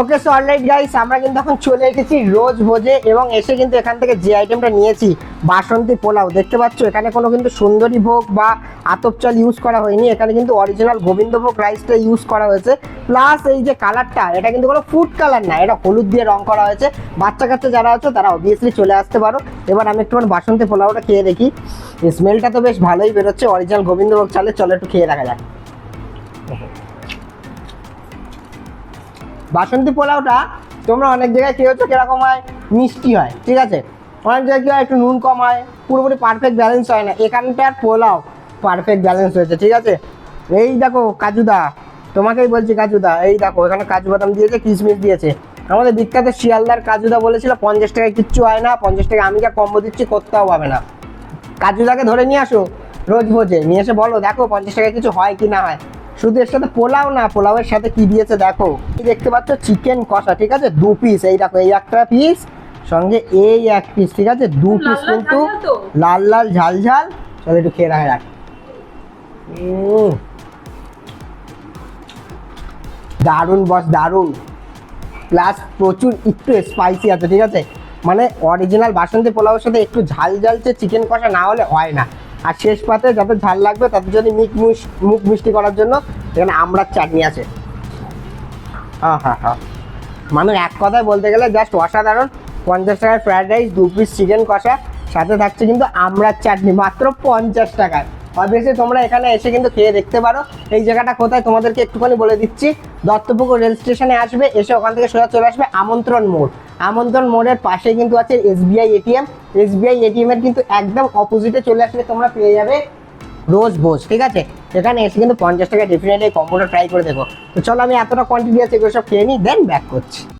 Okay so alright guys, আমরা কিন্তু এখন চলে এসেছি রোজ ভোজে এবং এসে কিন্তু এখান থেকে যে আইটেমটা নিয়েছি বাসন্তী পোলাও, দেখতে পাচ্ছ এখানে কোনো কিন্তু সুন্দরী ভোগ বা আতপ চাল ইউজ করা হয়নি, এখানে কিন্তু অরিজিনাল গোবিন্দভোগ রাইসটা ইউজ করা হয়েছে। প্লাস এই যে কালারটা, এটা কিন্তু কোনো ফুড কালার না, এটা হলুদ দিয়ে রং করা হয়েছে। বাচ্চা কাচ্চা যারা আছে তারা অবভিয়াসলি চলে আসতে পারো। এবার আমি একটু বাসন্তী পোলাওটা খেয়ে দেখি, স্মেলটা তো বেশ ভালোই বেরোচ্ছে অরিজিনাল গোবিন্দভোগ চালে। চলো একটু খেয়ে দেখা যাক। বাসন্তী পোলাওটা তোমরা অনেক জায়গায় খেয়েছো কিরকম হয়, মিষ্টি হয়, ঠিক আছে, অনেক জায়গায় কি হয় একটু নুন কম হয়, পুরোপুরি পারফেক্ট ব্যালেন্স হয় না। এখানটার পোলাও পারফেক্ট ব্যালেন্স হয়েছে, ঠিক আছে। এই দেখো কাজুদা, তোমাকেই বলছি কাজুদা, এই দেখো এখানে কাজু বাদাম দিয়েছে, কিশমিশ দিয়েছে। আমাদের বিখ্যাত শিয়ালদার কাজুদা বলেছিল 50 টাকায় কিচ্ছু হয় না, 50 টাকা আমি যা কম্বো দিচ্ছি করতেও পাবে না। কাজুদাকে ধরে নিয়ে আসো রোজ ভোজে, নিয়ে এসে বলো দেখো 50 টাকায় কিছু হয় কি না হয়। শুধু এর সাথে পোলাও না, পোলাওয়ের সাথে কি দিয়েছে দেখো, দেখতে পাচ্ছ চিকেন কষা, ঠিক আছে, 2 পিস। এই দেখো এই একটা পিস, সঙ্গে এই এক পিস, ঠিক আছে, 2 পিস কিন্তু লাল লাল ঝাল ঝাল। চলো একটু খেয়ে রাখা যাক। দারুণ বস, দারুণ। প্লাস প্রচুর একটু স্পাইসি আছে, ঠিক আছে, মানে অরিজিনাল বাসন্তী পোলাওয়ের সাথে একটু ঝাল ঝালছে চিকেন কষা না হলে হয় না। আর শেষ পাতে যত ঝাল লাগবে তাতে যদি মুখ মিষ্টি করার জন্য এখানে আমড়ার চাটনি আছে। হ্যাঁ, মানে এক কথায় বলতে গেলে জাস্ট অসাধারণ। 50 টাকার ফ্রায়েড রাইস, 2 পিস চিকেন কষা, সাথে থাকছে কিন্তু আমড়ার চাটনি, মাত্র 50 টাকায়। অবভিয়াসলি তোমরা এখানে এসে কিন্তু খেয়ে দেখতে পারো। এই জায়গাটা কোথায় তোমাদেরকে একটুখানি বলে দিচ্ছি, দত্তপুকুর রেল স্টেশনে আসবে, এসে ওখান থেকে সোজা চলে আসবে আমন্ত্রণ মোড়। আমন্ত্রণ মোড়ের পাশে কিন্তু আছে এসবিআই এটিএম। এসবিআই এটিএম এর কিন্তু একদম অপোজিটে চলে আসলে তোমরা পেয়ে যাবে রোজ ভোজ, ঠিক আছে। এখানে এসে কিন্তু 50 টাকা ডেফিনেটলি কম্বোটা ট্রাই করে দেখো। তো চলো আমি এতটা কোয়ান্টিটি আছে এগুলো সব খেয়ে নিই, দেন ব্যাক করছি।